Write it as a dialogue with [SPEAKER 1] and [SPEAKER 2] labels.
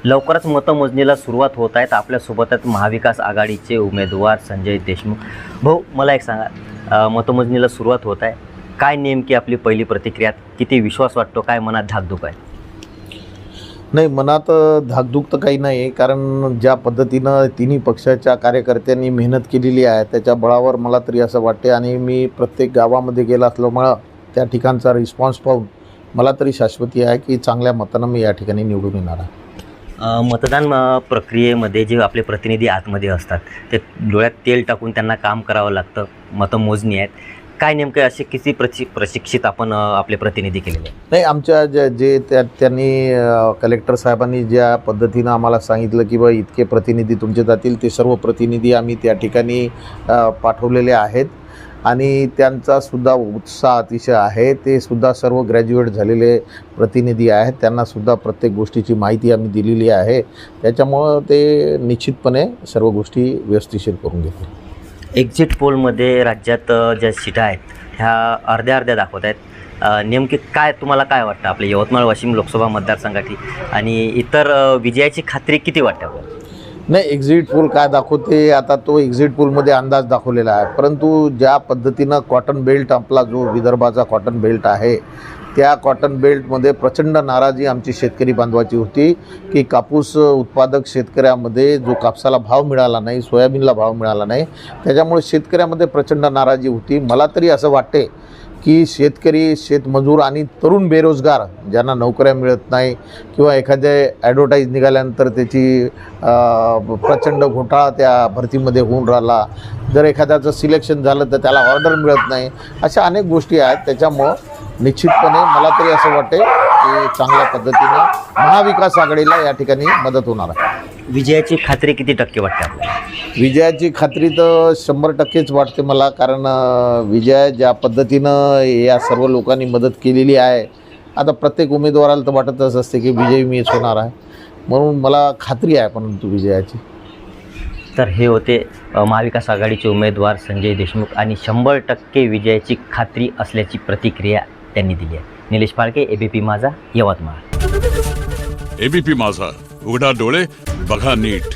[SPEAKER 1] लवकरच मतमोजणीला सुरुवात होत आहेत. आपल्यासोबत आहेत महाविकास आघाडीचे उमेदवार संजय देशमुख. भाऊ, मला एक सांगा, मतमोजणीला सुरुवात होत आहे, काय नेमकी आपली पहिली प्रतिक्रिया, किती विश्वास वाटतो, काय मनात धाकधूक आहे?
[SPEAKER 2] नाही, मनात धाकधूक तर काही नाही, कारण ज्या पद्धतीनं तिन्ही पक्षाच्या कार्यकर्त्यांनी मेहनत केलेली आहे त्याच्या बळावर मला तरी असं वाटते, आणि मी प्रत्येक गावामध्ये गेला असल्यामुळं त्या ठिकाणचा रिस्पॉन्स पाहून मला तरी शाश्वती आहे की चांगल्या मतानं मी या ठिकाणी निवडून येणार आहे.
[SPEAKER 1] मतदान प्रक्रियेमध्ये जे आपले प्रतिनिधी आतमध्ये असतात ते डोळ्यात तेल टाकून त्यांना काम करावं लागतं. मतमोजणी आहेत, काय नेमके असे किती प्रशिक्षित आपण आपले प्रतिनिधी केलेले आहेत?
[SPEAKER 2] नाही, आमच्या त्यांनी कलेक्टर साहेबांनी ज्या पद्धतीनं आम्हाला सांगितलं की बा इतके प्रतिनिधी तुमचे जातील, ते सर्व प्रतिनिधी आम्ही त्या ठिकाणी पाठवलेले आहेत, आणि त्यांचा सुद्धा उत्साह अतिशय आहे. ते सुद्धा सर्व ग्रॅज्युएट झालेले प्रतिनिधी आहेत, त्यांनासुद्धा प्रत्येक गोष्टीची माहिती आम्ही दिलेली आहे. त्याच्यामुळं ते निश्चितपणे सर्व गोष्टी व्यवस्थिशीर करून घेतील.
[SPEAKER 1] एक्झिट पोलमध्ये राज्यात ज्या सीटा आहेत ह्या अर्ध्या अर्ध्या दाखवत आहेत. नेमकी काय तुम्हाला काय वाटतं आपल्या यवतमाळ वाशिम लोकसभा मतदारसंघाची, आणि इतर विजयाची खात्री किती वाटते आपल्याला?
[SPEAKER 2] नाही, एक्झिट पोल काय दाखवते, आता तो एक्झिट पोलमध्ये अंदाज दाखवलेला आहे, परंतु ज्या पद्धतीनं कॉटन बेल्ट, आपला जो विदर्भाचा कॉटन बेल्ट आहे, त्या कॉटन बेल्टमध्ये प्रचंड नाराजी आमची शेतकरी बांधवाची होती की कापूस उत्पादक शेतकऱ्यामध्ये जो कापसाला भाव मिळाला नाही, सोयाबीनला भाव मिळाला नाही, त्याच्यामुळे शेतकऱ्यामध्ये प्रचंड नाराजी होती. मला तरी असं वाटते की शेतकरी, शेतमजूर आणि तरुण बेरोजगार ज्यांना नोकऱ्या मिळत नाही, किंवा एखाद्या ॲडव्हर्टाईज निघाल्यानंतर त्याची प्रचंड घोटाळा त्या भरतीमध्ये होऊन राहिला, जर एखाद्याचं सिलेक्शन झालं तर त्याला ऑर्डर मिळत नाही, अशा अनेक गोष्टी आहेत. त्याच्यामुळं निश्चितपणे मला तरी असं वाटते की चांगल्या पद्धतीनं महाविकास आघाडीला या ठिकाणी मदत होणार आहे.
[SPEAKER 1] विजयाची खात्री किती टक्के वाटते आपल्याला?
[SPEAKER 2] विजयाची खात्री तर 100%च वाटते मला, कारण विजय ज्या पद्धतीनं या सर्व लोकांनी मदत केलेली आहे, आता प्रत्येक उमेदवाराला तर वाटतच असते की विजय मीच होणार आहे, म्हणून मला खात्री आहे परंतु विजयाची.
[SPEAKER 1] तर हे होते महाविकास आघाडीचे उमेदवार संजय देशमुख, आणि 100% विजयाची खात्री असल्याची प्रतिक्रिया त्यांनी दिली आहे. निलेश फाळके, ABP माझा, यवतमाळ.
[SPEAKER 3] ABP माझा, उघडा डोळे बघा नीट.